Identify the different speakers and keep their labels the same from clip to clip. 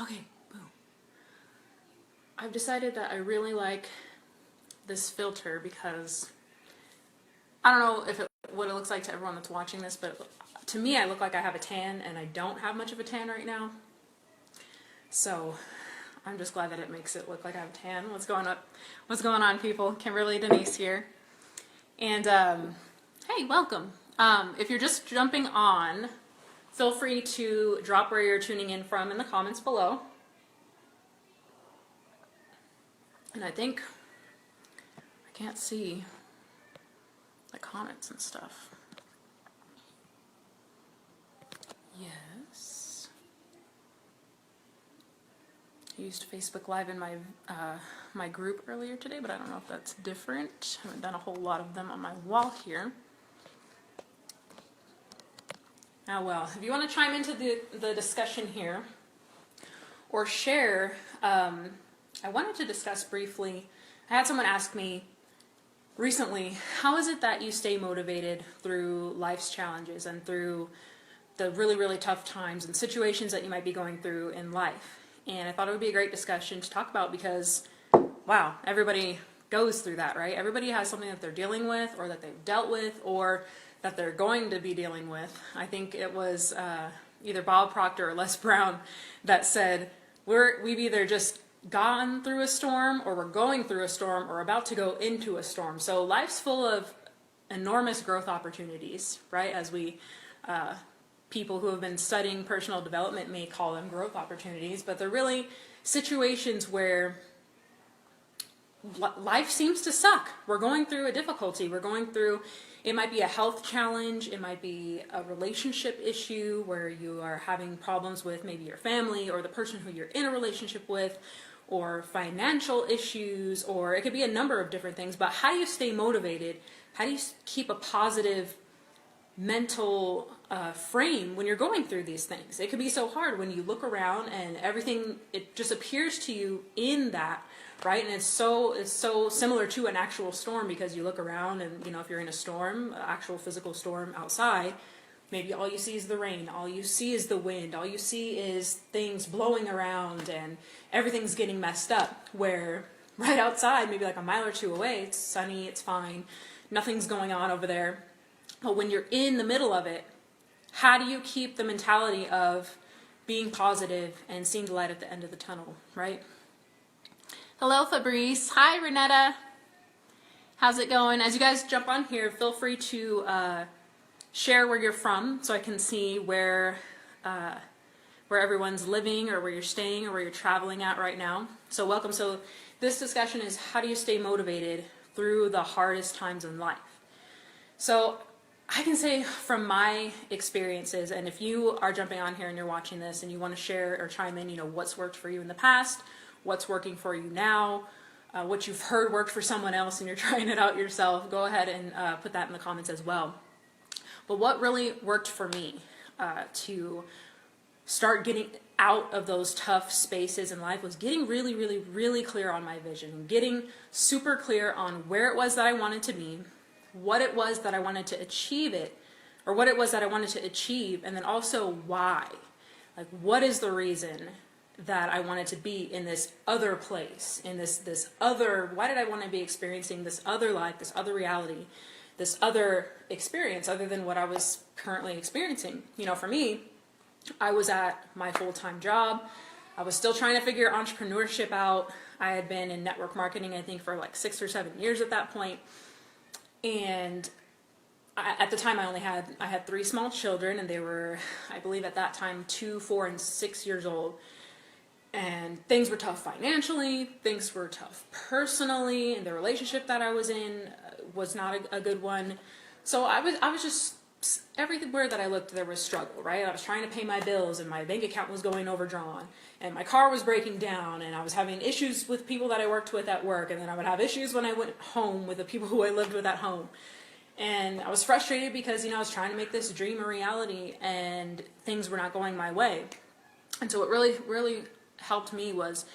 Speaker 1: Okay, boom. I've decided that I really like this filter because I don't know what it looks like to everyone that's watching this, but to me I look like I have a tan, and I don't have much of a tan right now. So I'm just glad that it makes it look like I have a tan. What's going on, people? Kimberly Denise here. And hey, welcome. If you're just jumping on, feel free to drop where you're tuning in from in the comments below. And I think I can't see the comments and stuff. Yes. I used Facebook Live in my my group earlier today, but I don't know if that's different. I haven't done a whole lot of them on my wall here. Oh well, if you want to chime into the discussion here or share, I wanted to discuss briefly, I had someone ask me recently, how is it that you stay motivated through life's challenges and through the really, really tough times and situations that you might be going through in life? And I thought it would be a great discussion to talk about because, wow, everybody goes through that, right? Everybody has something that they're dealing with or that they've dealt with or that they're going to be dealing with. I think it was either Bob Proctor or Les Brown that said, we've either just gone through a storm or we're going through a storm or about to go into a storm. So life's full of enormous growth opportunities, right? As we people who have been studying personal development may call them growth opportunities, but they're really situations where life seems to suck. We're going through a difficulty. It might be a health challenge. It might be a relationship issue where you are having problems with maybe your family or the person who you're in a relationship with, or financial issues, or it could be a number of different things. But how do you stay motivated? How do you keep a positive mental frame when you're going through these things? It could be so hard when you look around and everything, it just appears to you in that, right? And it's so similar to an actual storm, because you look around and, you know, if you're in a storm, an actual physical storm outside, maybe all you see is the rain, all you see is the wind, all you see is things blowing around and everything's getting messed up. Where right outside, maybe like a mile or two away, it's sunny, it's fine, nothing's going on over there. But when you're in the middle of it, how do you keep the mentality of being positive and seeing the light at the end of the tunnel, right? Hello, Fabrice. Hi, Renetta. How's it going? As you guys jump on here, feel free to share where you're from so I can see where everyone's living or where you're staying or where you're traveling at right now. So welcome. So this discussion is, how do you stay motivated through the hardest times in life? So I can say from my experiences, and if you are jumping on here and you're watching this and you want to share or chime in, you know, what's worked for you in the past, what's working for you now, what you've heard worked for someone else and you're trying it out yourself, go ahead and put that in the comments as well. But what really worked for me to start getting out of those tough spaces in life was getting really, really, really clear on my vision, getting super clear on where it was that I wanted to be, what it was that I wanted to achieve and then also why. Like, what is the reason that I wanted to be in this other place, in this other, why did I want to be experiencing this other life, this other reality, this other experience other than what I was currently experiencing? You know, for me, I was at my full-time job. I was still trying to figure entrepreneurship out. I had been in network marketing, I think, for like 6 or 7 years at that point. And at the time I had 3 small children, and they were, I believe at that time, 2, 4, and 6 years old. And things were tough financially, things were tough personally, and the relationship that I was in was not a good one. So I was just, everywhere that I looked there was struggle, right? I was trying to pay my bills and my bank account was going overdrawn and my car was breaking down and I was having issues with people that I worked with at work, and then I would have issues when I went home with the people who I lived with at home. And I was frustrated because, you know, I was trying to make this dream a reality and things were not going my way. And so what really, really helped me was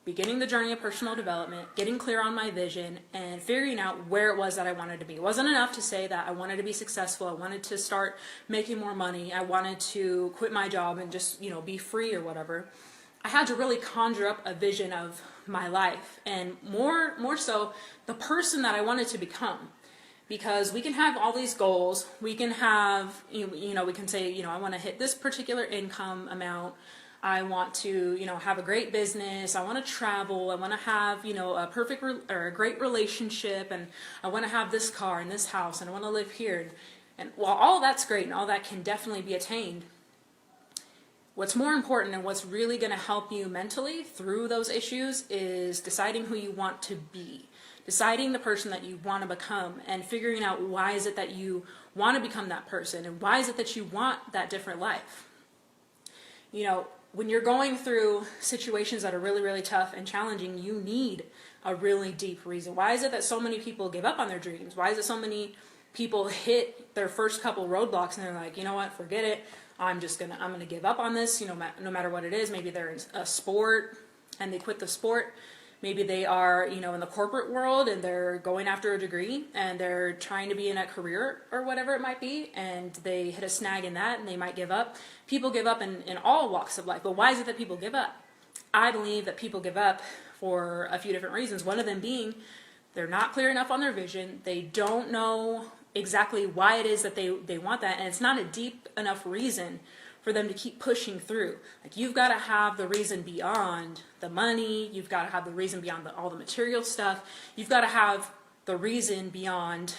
Speaker 1: beginning the journey of personal development, getting clear on my vision, and figuring out where it was that I wanted to be. It wasn't enough to say that I wanted to be successful, I wanted to start making more money, I wanted to quit my job and just, you know, be free or whatever. I had to really conjure up a vision of my life, and more so the person that I wanted to become. Because we can have all these goals, we can have, we can say, I want to hit this particular income amount, I want to, have a great business, I want to travel, I want to have, a perfect or a great relationship, and I want to have this car and this house, and I want to live here. And while all that's great and all that can definitely be attained, what's more important and what's really going to help you mentally through those issues is deciding who you want to be. Deciding the person that you want to become, and figuring out why is it that you want to become that person, and why is it that you want that different life. When you're going through situations that are really, really tough and challenging, you need a really deep reason. Why is it that so many people give up on their dreams? Why is it so many people hit their first couple roadblocks and they're like, you know what, forget it. I'm gonna give up on this, no matter what it is. Maybe they're in a sport and they quit the sport. Maybe they are, in the corporate world and they're going after a degree and they're trying to be in a career or whatever it might be, and they hit a snag in that and they might give up. People give up in all walks of life, but why is it that people give up? I believe that people give up for a few different reasons. One of them being they're not clear enough on their vision. They don't know exactly why it is that they want that, and it's not a deep enough reason for them to keep pushing through. Like, you've got to have the reason beyond the money. You've got to have the reason beyond all the material stuff. You've got to have the reason beyond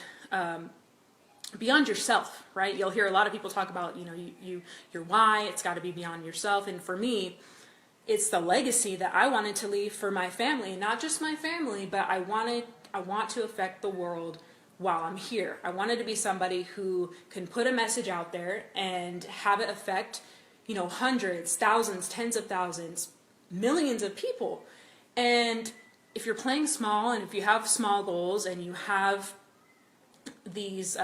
Speaker 1: yourself, right? You'll hear a lot of people talk about, your why. It's got to be beyond yourself. And for me, it's the legacy that I wanted to leave for my family. Not just my family, but I want to affect the world while I'm here. I wanted to be somebody who can put a message out there and have it affect, hundreds, thousands, tens of thousands, millions of people. And if you're playing small, and if you have small goals, and you have these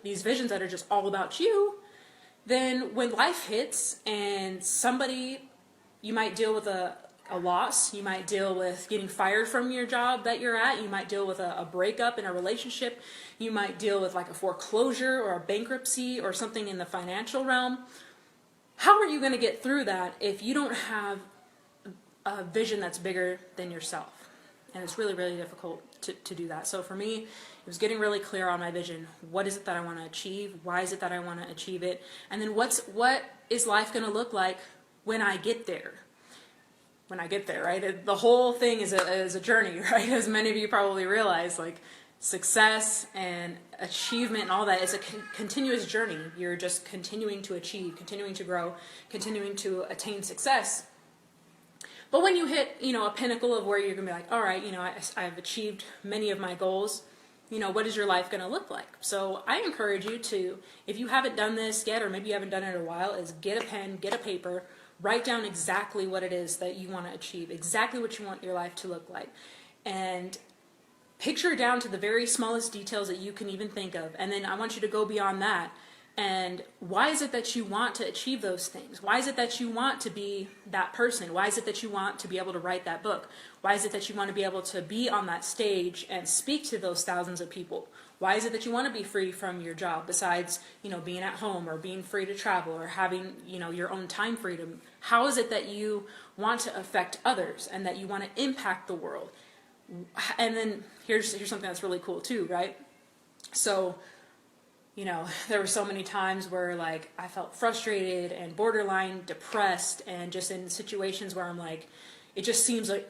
Speaker 1: visions that are just all about you, then when life hits and you might deal with a loss, you might deal with getting fired from your job that you're at, you might deal with a breakup in a relationship, you might deal with like a foreclosure or a bankruptcy or something in the financial realm. How are you going to get through that if you don't have a vision that's bigger than yourself? And it's really, really difficult to do that. So for me, it was getting really clear on my vision. What is it that I want to achieve? Why is it that I want to achieve it? And then what is life going to look like when I get there? Right? The whole thing is a journey, right? As many of you probably realize, like, success and achievement and all that is a continuous journey. You're just continuing to achieve, continuing to grow, continuing to attain success. But when you hit, a pinnacle of where you're going to be like, all right, I've achieved many of my goals, what is your life going to look like? So I encourage you to, if you haven't done this yet, or maybe you haven't done it in a while, is get a pen, get a paper, write down exactly what it is that you want to achieve, exactly what you want your life to look like. And picture down to the very smallest details that you can even think of. And then I want you to go beyond that. And why is it that you want to achieve those things? Why is it that you want to be that person? Why is it that you want to be able to write that book? Why is it that you want to be able to be on that stage and speak to those thousands of people? Why is it that you want to be free from your job, besides, being at home or being free to travel or having, your own time freedom? How is it that you want to affect others and that you want to impact the world? And then here's something that's really cool too, right? So, there were so many times where, like, I felt frustrated and borderline depressed, and just in situations where I'm like, it just seems like,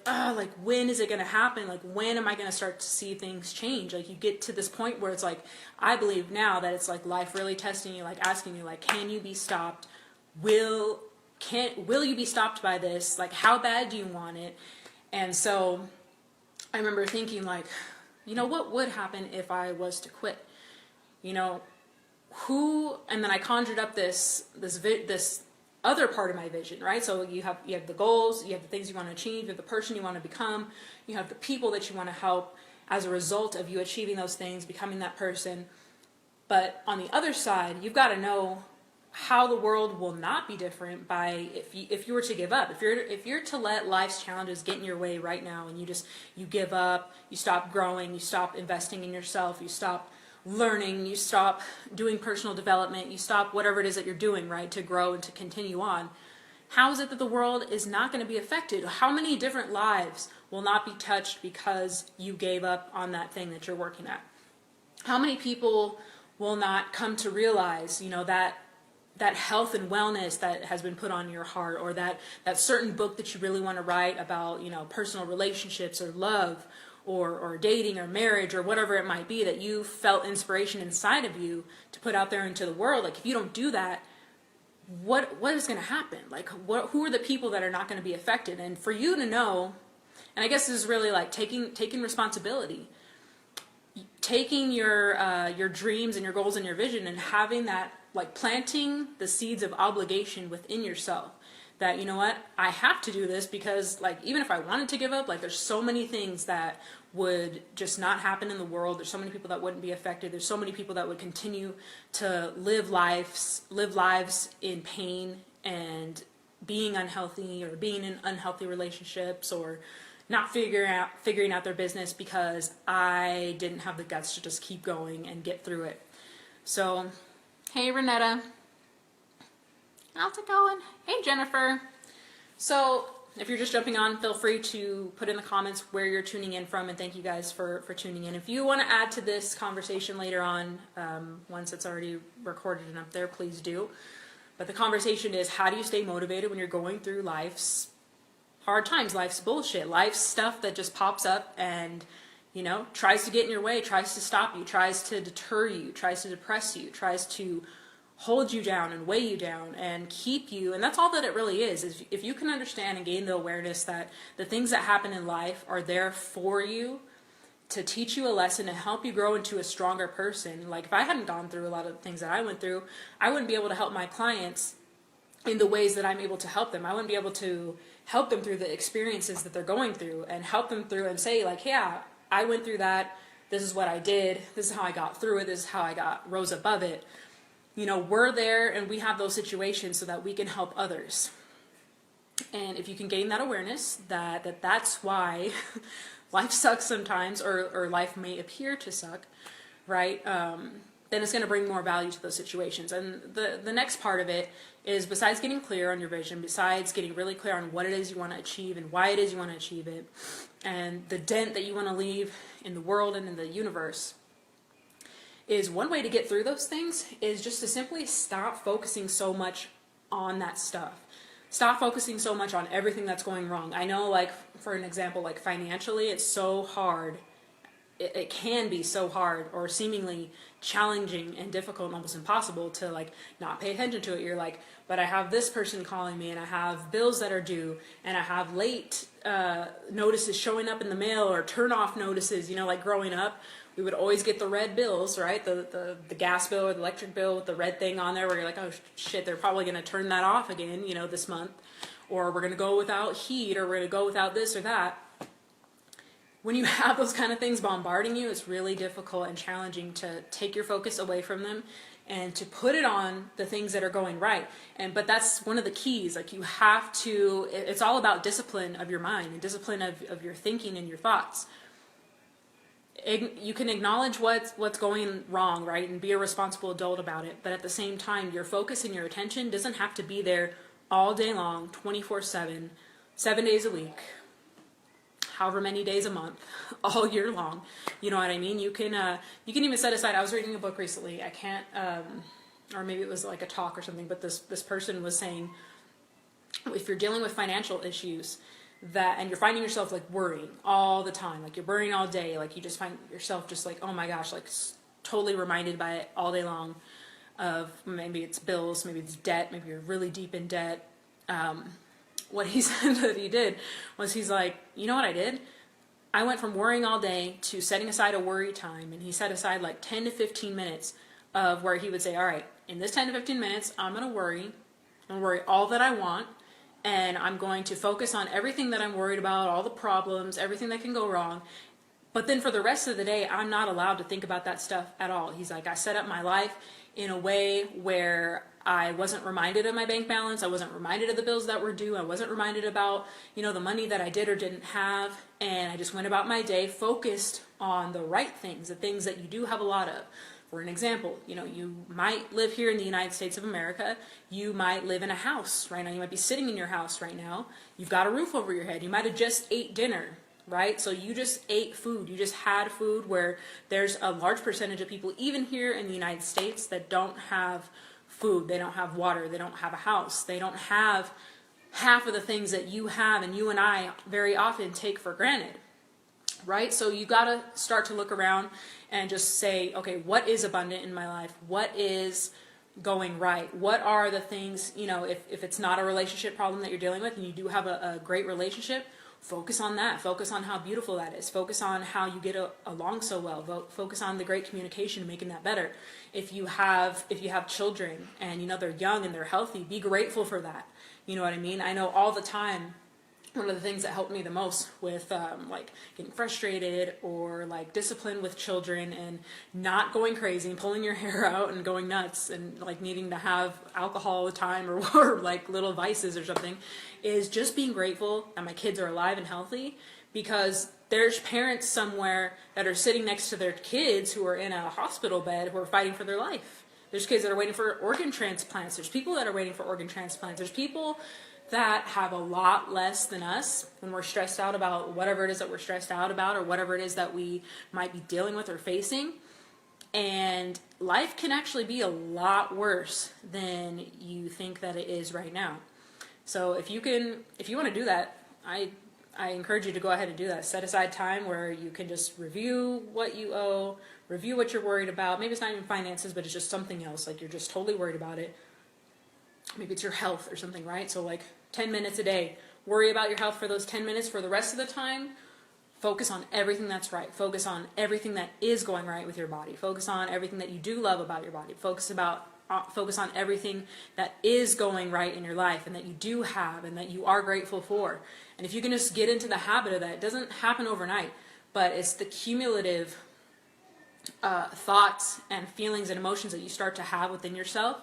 Speaker 1: when is it going to happen? Like, when am I going to start to see things change? Like, you get to this point where it's like, I believe now that it's like life really testing you, like asking you, like, can you be stopped? Will you be stopped by this? Like, how bad do you want it? And so I remember thinking, like, what would happen if I was to quit? And then I conjured up this other part of my vision, right? So you have the goals, you have the things you want to achieve, you have the person you want to become, you have the people that you want to help as a result of you achieving those things, becoming that person. But on the other side, you've got to know how the world will not be different by if you were to give up. If you're to let life's challenges get in your way right now, and you give up, you stop growing, you stop investing in yourself, you stop learning, you stop doing personal development, you stop whatever it is that you're doing, right, to grow and to continue on, How is it that the world is not going to be affected? How many different lives will not be touched because you gave up on that thing that you're working at? How many people will not come to realize, that health and wellness that has been put on your heart, or that certain book that you really want to write about, personal relationships or love or dating or marriage or whatever it might be, that you felt inspiration inside of you to put out there into the world? Like, if you don't do that, what is going to happen? Like, who are the people that are not going to be affected? And for you to know, and I guess this is really like taking responsibility, taking your dreams and your goals and your vision, and having that, like, planting the seeds of obligation within yourself, that, you know what, I have to do this, because, like, even if I wanted to give up, like, there's so many things that would just not happen in the world. There's so many people that wouldn't be affected. There's so many people that would continue to live lives in pain and being unhealthy, or being in unhealthy relationships, or not figuring out their business because I didn't have the guts to just keep going and get through it. So, hey Renetta, how's it going? Hey Jennifer. So, if you're just jumping on, feel free to put in the comments where you're tuning in from, and thank you guys for tuning in. If you want to add to this conversation later on, once it's already recorded and up there, please do. But the conversation is, how do you stay motivated when you're going through life's hard times, life's bullshit, life's stuff that just pops up and, tries to get in your way, tries to stop you, tries to deter you, tries to depress you, tries to hold you down and weigh you down and keep you. And that's all that it really is if you can understand and gain the awareness that the things that happen in life are there for you, to teach you a lesson, to help you grow into a stronger person. Like, if I hadn't gone through a lot of the things that I went through, I wouldn't be able to help my clients in the ways that I'm able to help them. I wouldn't be able to help them through the experiences that they're going through, and help them through and say, like, yeah, I went through that. This is what I did. This is how I got through it. This is how I rose above it. We're there, and we have those situations so that we can help others. And if you can gain that awareness that's why life sucks sometimes, or life may appear to suck, right? Then it's going to bring more value to those situations. And the next part of it is, besides getting clear on your vision, besides getting really clear on what it is you want to achieve and why it is you want to achieve it, and the dent that you want to leave in the world and in the universe, is one way to get through those things is just to simply stop focusing so much on that stuff. Stop focusing so much on everything that's going wrong. I know, like, for an example, like, financially, it's so hard. It can be so hard, or seemingly challenging and difficult and almost impossible to, like, not pay attention to it. You're like, but I have this person calling me, and I have bills that are due, and I have late notices showing up in the mail, or turn off notices. Like, growing up, we would always get the red bills, right? The gas bill or the electric bill with the red thing on there, where you're like, oh shit, they're probably going to turn that off again, this month. Or we're going to go without heat, or we're going to go without this or that. When you have those kind of things bombarding you, it's really difficult and challenging to take your focus away from them and to put it on the things that are going right. But that's one of the keys. Like, you have to, it's all about discipline of your mind and discipline of your thinking and your thoughts. You can acknowledge what's going wrong, right, and be a responsible adult about it, but at the same time, your focus and your attention doesn't have to be there all day long, 24/7, 7 days a week, however many days a month, all year long. You know what I mean? You can even set aside. I was reading a book recently. I can't, or maybe it was like a talk or something, but this person was saying, if you're dealing with financial issues, and you're finding yourself, like, worrying all the time, like, you're worrying all day, like, you just find yourself just like, oh my gosh, like, totally reminded by it all day long, of maybe it's bills, maybe it's debt, maybe you're really deep in debt. What he said that he did was, he's like, you know what I did? I went from worrying all day to setting aside a worry time, and he set aside like 10 to 15 minutes of where he would say, all right, in this 10 to 15 minutes, I'm going to worry all that I want, and I'm going to focus on everything that I'm worried about, all the problems, everything that can go wrong. But then for the rest of the day, I'm not allowed to think about that stuff at all. He's like, I set up my life in a way where I wasn't reminded of my bank balance. I wasn't reminded of the bills that were due. I wasn't reminded about, the money that I did or didn't have. And I just went about my day focused on the right things, the things that you do have a lot of. For an example, you might live here in the United States of America. You might live in a house right now. You might be sitting in your house right now. You've got a roof over your head. You might have just ate dinner, right? So you just ate food. You just had food, where there's a large percentage of people, even here in the United States, that don't have food. They don't have water. They don't have a house. They don't have half of the things that you have and you and I very often take for granted. Right? So you got to start to look around and just say, okay, what is abundant in my life? What is going right? What are the things, if it's not a relationship problem that you're dealing with and you do have a great relationship, focus on that. Focus on how beautiful that is. Focus on how you get along so well. Focus on the great communication, making that better. If you have children and, they're young and they're healthy, be grateful for that. You know what I mean? I know all the time, one of the things that helped me the most with like getting frustrated or like discipline with children and not going crazy and pulling your hair out and going nuts and like needing to have alcohol all the time or like little vices or something, is just being grateful that my kids are alive and healthy, because there's parents somewhere that are sitting next to their kids who are in a hospital bed who are fighting for their life. There's kids that are waiting for organ transplants. There's people that are waiting for organ transplants. There's people that have a lot less than us when we're stressed out about whatever it is that we're stressed out about or whatever it is that we might be dealing with or facing. And life can actually be a lot worse than you think that it is right now. So if you want to do that, I encourage you to go ahead and do that. Set aside time where you can just review what you owe, review what you're worried about. Maybe it's not even finances, but it's just something else. Like you're just totally worried about it. Maybe it's your health or something, right? So like 10 minutes a day, worry about your health for those 10 minutes. For the rest of the time, focus on everything that's right. Focus on everything that is going right with your body. Focus on everything that you do love about your body. Focus on everything that is going right in your life and that you do have and that you are grateful for. And if you can just get into the habit of that, it doesn't happen overnight, but it's the cumulative thoughts and feelings and emotions that you start to have within yourself.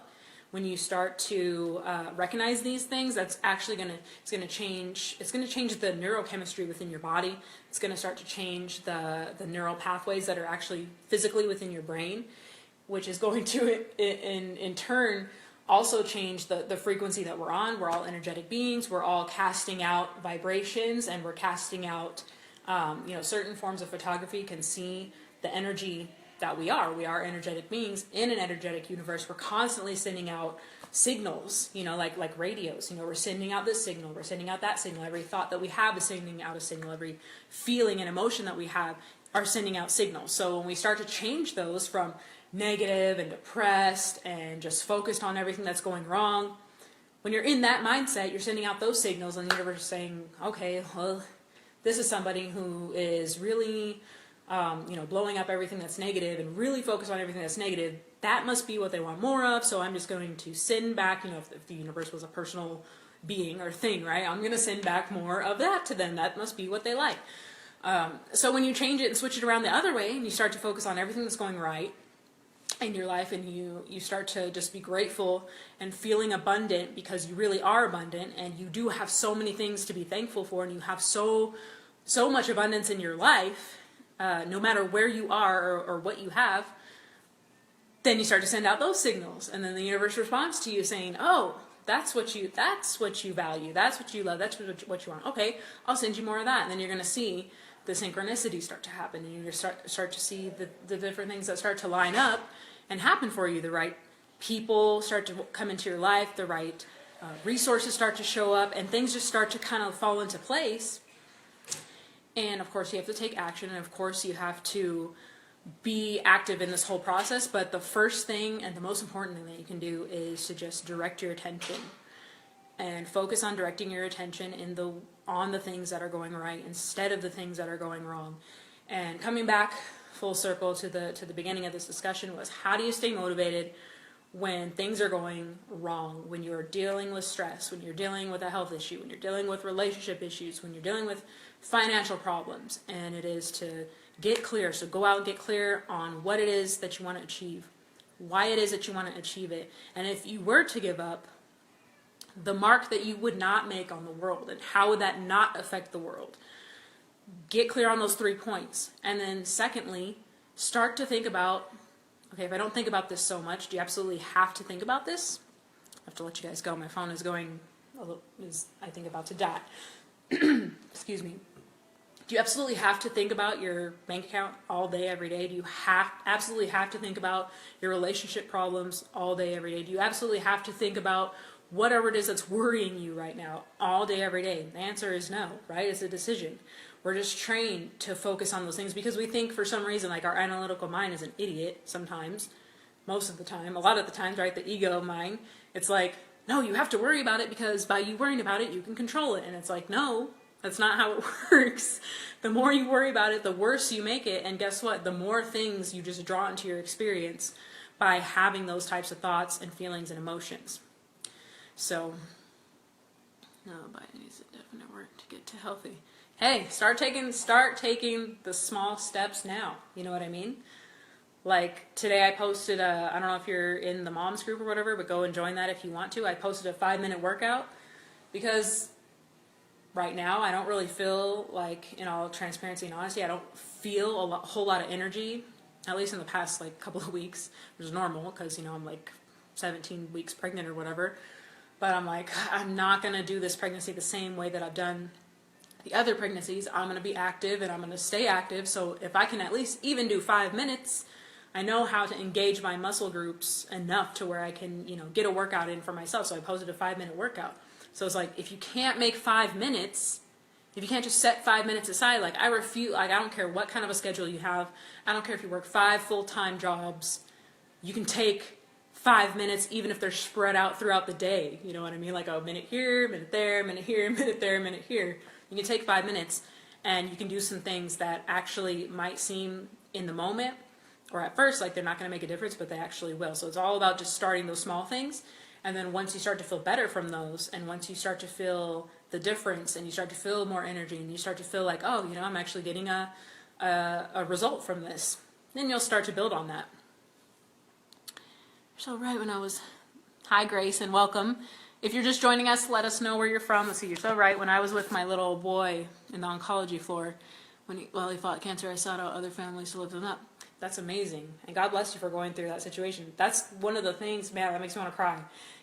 Speaker 1: When you start to recognize these things, that's actually going to change the neurochemistry within your body. It's going to start to change the neural pathways that are actually physically within your brain, which is going to in turn also change the frequency that we're on. We're all energetic beings. We're all casting out vibrations, and we're casting out certain forms of photography can see the energy that we are energetic beings in an energetic universe. We're constantly sending out signals, like radios. We're sending out this signal, we're sending out that signal. Every thought that we have is sending out a signal. Every feeling and emotion that we have are sending out signals. So when we start to change those from negative and depressed and just focused on everything that's going wrong, when you're in that mindset, you're sending out those signals, and the universe is saying, okay, well, this is somebody who is really blowing up everything that's negative and really focus on everything that's negative. That must be what they want more of. So I'm just going to send back, if the universe was a personal being or thing, right? I'm going to send back more of that to them. That must be what they like. So when you change it and switch it around the other way, and you start to focus on everything that's going right in your life, and you start to just be grateful and feeling abundant, because you really are abundant and you do have so many things to be thankful for, and you have so much abundance in your life, no matter where you are or what you have, then you start to send out those signals, and then the universe responds to you saying, oh, that's what you value, that's what you love, that's what you want. Okay, I'll send you more of that. And then you're going to see the synchronicity start to happen, and you start to see the different things that start to line up and happen for you. The right people start to come into your life, the right resources start to show up, and things just start to kind of fall into place. And of course you have to take action, and of course you have to be active in this whole process. But the first thing and the most important thing that you can do is to just direct your attention and focus on directing your attention on the things that are going right instead of the things that are going wrong. And coming back full circle to the beginning of this discussion was, how do you stay motivated when things are going wrong, when you're dealing with stress, when you're dealing with a health issue, when you're dealing with relationship issues, when you're dealing with financial problems? And it is to get clear. So go out and get clear on what it is that you want to achieve, why it is that you want to achieve it. And if you were to give up, the mark that you would not make on the world, and how would that not affect the world? Get clear on those 3 points. And then secondly, start to think about, Okay, if I don't think about this so much, do you absolutely have to think about this? I have to let you guys go. My phone is going I think, about to die. Excuse me. Do you absolutely have to think about your bank account all day, every day? Do you absolutely have to think about your relationship problems all day, every day? Do you absolutely have to think about whatever it is that's worrying you right now all day, every day? The answer is no, right? It's a decision. We're just trained to focus on those things because we think for some reason, like, our analytical mind is an idiot sometimes, most of the time, a lot of the times, right? The ego mind. It's like, no, you have to worry about it because by you worrying about it, you can control it. And it's like, no, that's not how it works. The more you worry about it, the worse you make it. And guess what? The more things you just draw into your experience by having those types of thoughts and feelings and emotions. So, no, Biden needs a definite work to get to healthy. Hey, start taking the small steps now. You know what I mean? Like today I posted I don't know if you're in the moms group or whatever, but go and join that if you want to. I posted a 5-minute workout because right now I don't really feel like, in all transparency and honesty, I don't feel a whole lot of energy, at least in the past like couple of weeks, which is normal because, I'm like 17 weeks pregnant or whatever. But I'm like, I'm not going to do this pregnancy the same way that I've done the other pregnancies. I'm going to be active and I'm going to stay active. So if I can at least even do 5 minutes, I know how to engage my muscle groups enough to where I can, get a workout in for myself. So I posted a 5-minute workout. So it's like, if you can't make 5 minutes, if you can't just set 5 minutes aside, like I refuse, like I don't care what kind of a schedule you have. I don't care if you work 5 full-time jobs. You can take 5 minutes, even if they're spread out throughout the day. You know what I mean? Like a minute here, a minute there, a minute here, a minute there, a minute here. You can take 5 minutes and you can do some things that actually might seem in the moment or at first like they're not going to make a difference, but they actually will. So it's all about just starting those small things. And then once you start to feel better from those, and once you start to feel the difference and you start to feel more energy and you start to feel like, oh, I'm actually getting a result from this, then you'll start to build on that. So right when I was, hi Grace and welcome. If you're just joining us, let us know where you're from. Let's see, you're so right. When I was with my little boy in the oncology floor, when he fought cancer, I sought out other families to lift him up. That's amazing. And God bless you for going through that situation. That's one of the things, man, that makes me want to cry.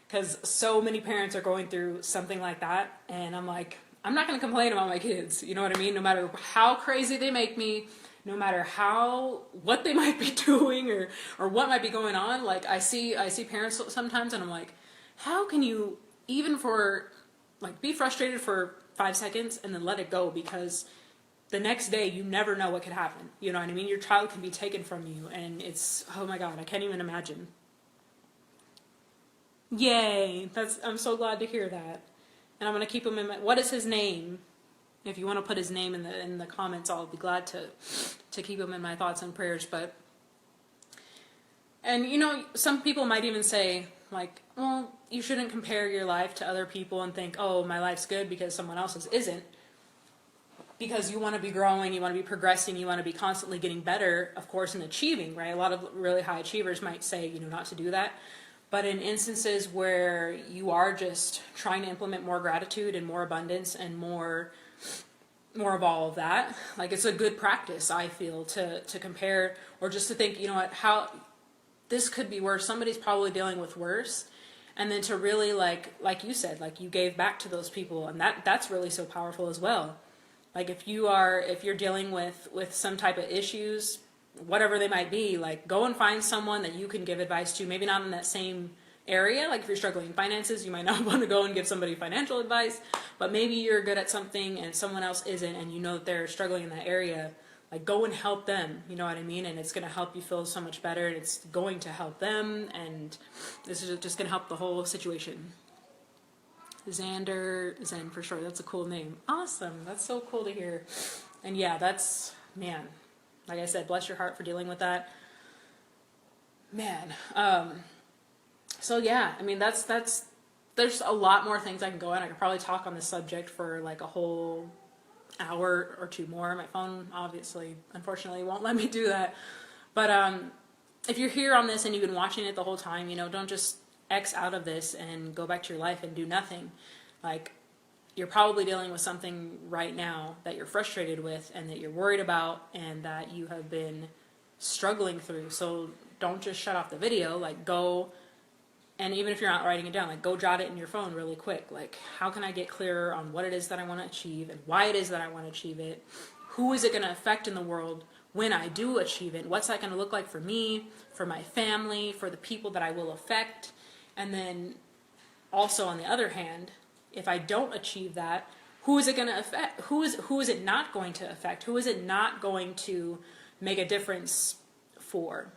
Speaker 1: Because so many parents are going through something like that. And I'm like, I'm not going to complain about my kids. You know what I mean? No matter how crazy they make me, no matter what they might be doing or what might be going on. Like I see parents sometimes and I'm like, how can you even be frustrated for 5 seconds and then let it go? Because the next day you never know what could happen. You know what I mean? Your child can be taken from you and it's, oh my God, I can't even imagine. Yay. I'm so glad to hear that. And I'm going to keep him in what is his name? If you want to put his name in the comments, I'll be glad to keep him in my thoughts and prayers. And some people might even say like, well, you shouldn't compare your life to other people and think, oh, my life's good because someone else's isn't. Because you want to be growing, you want to be progressing, you want to be constantly getting better, of course, and achieving, right? A lot of really high achievers might say, not to do that. But in instances where you are just trying to implement more gratitude and more abundance and more of all of that, like it's a good practice, I feel, to compare or just to think, how this could be worse. Somebody's probably dealing with worse. And then to really like you said, like you gave back to those people, and that's really so powerful as well. Like if you're dealing with some type of issues, whatever they might be, like go and find someone that you can give advice to, maybe not in that same area. Like if you're struggling in finances, you might not want to go and give somebody financial advice, but maybe you're good at something and someone else isn't, and that they're struggling in that area. Like go and help them, you know what I mean? And it's going to help you feel so much better, and it's going to help them, and this is just going to help the whole situation. Zen for sure. That's a cool name. Awesome. That's so cool to hear. And yeah, that's, man, like I said, bless your heart for dealing with that. Man. So yeah, I mean, there's a lot more things I can go on. I could probably talk on this subject for like a whole hour or two more. My phone, obviously, unfortunately, won't let me do that. But if you're here on this and you've been watching it the whole time, don't just X out of this and go back to your life and do nothing. Like, you're probably dealing with something right now that you're frustrated with and that you're worried about and that you have been struggling through. So don't just shut off the video, like go, and even if you're not writing it down, like go jot it in your phone really quick. Like, how can I get clearer on what it is that I want to achieve and why it is that I want to achieve it? Who is it going to affect in the world when I do achieve it? What's that going to look like for me, for my family, for the people that I will affect? And then also on the other hand, if I don't achieve that, who is it going to affect? Who is it not going to affect? Who is it not going to make a difference for?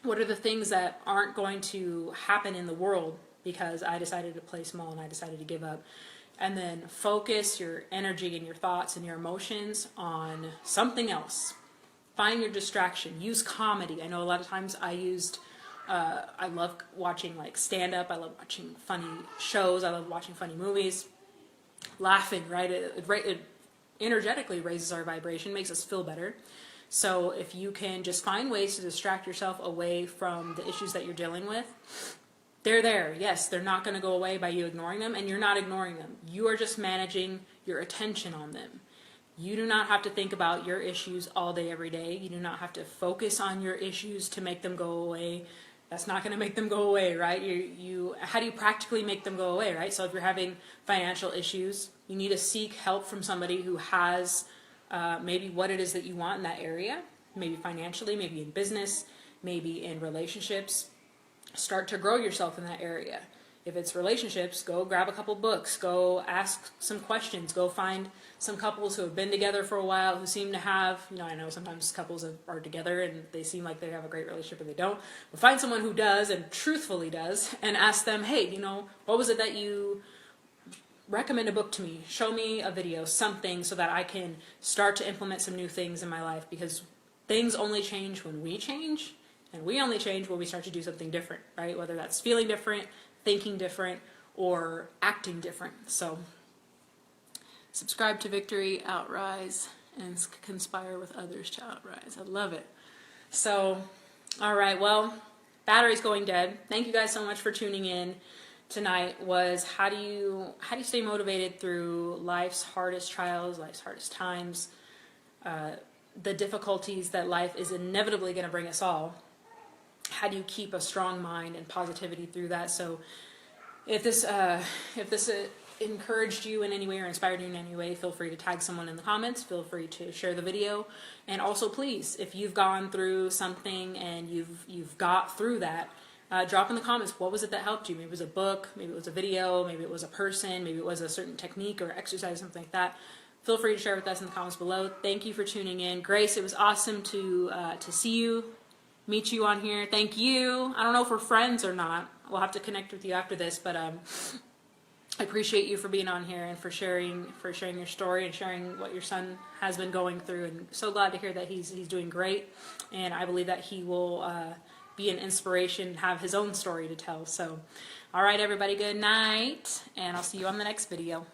Speaker 1: What are the things that aren't going to happen in the world because I decided to play small and I decided to give up? And then focus your energy and your thoughts and your emotions on something else. Find your distraction. Use comedy. I know a lot of times I love watching like stand-up. I love watching funny shows. I love watching funny movies. Laughing, right? It energetically raises our vibration, makes us feel better. So if you can just find ways to distract yourself away from the issues that you're dealing with, they're there. Yes, they're not going to go away by you ignoring them, and you're not ignoring them. You are just managing your attention on them. You do not have to think about your issues all day, every day. You do not have to focus on your issues to make them go away. That's not going to make them go away, right? How do you practically make them go away, right? So if you're having financial issues, you need to seek help from somebody who has maybe what it is that you want in that area, maybe financially, maybe in business, maybe in relationships. Start to grow yourself in that area. If it's relationships, go grab a couple books, go ask some questions, go find some couples who have been together for a while, who seem to have, I know sometimes couples are together and they seem like they have a great relationship, but they don't. But find someone who does and truthfully does and ask them, hey, what was it that you recommend a book to me, show me a video, something, so that I can start to implement some new things in my life, because things only change when we change, and we only change when we start to do something different, right? Whether that's feeling different, thinking different, or acting different. So subscribe to Victory, outrise, and conspire with others to outrise. I love it. So, all right, well, battery's going dead. Thank you guys so much for tuning in. Tonight was how do you stay motivated through life's hardest trials, life's hardest times, the difficulties that life is inevitably going to bring us all. How do you keep a strong mind and positivity through that? So if this encouraged you in any way or inspired you in any way, feel free to tag someone in the comments. Feel free to share the video. And also, please, if you've gone through something and you've got through that, drop in the comments, what was it that helped you? Maybe it was a book, maybe it was a video, maybe it was a person, maybe it was a certain technique or exercise, something like that. Feel free to share with us in the comments below. Thank you for tuning in. Grace, it was awesome to see you, meet you on here. Thank you. I don't know if we're friends or not. We'll have to connect with you after this, but I appreciate you for being on here and for sharing your story and sharing what your son has been going through. And so glad to hear that he's doing great. And I believe that he will be an inspiration, have his own story to tell. So, all right, everybody, good night, and I'll see you on the next video.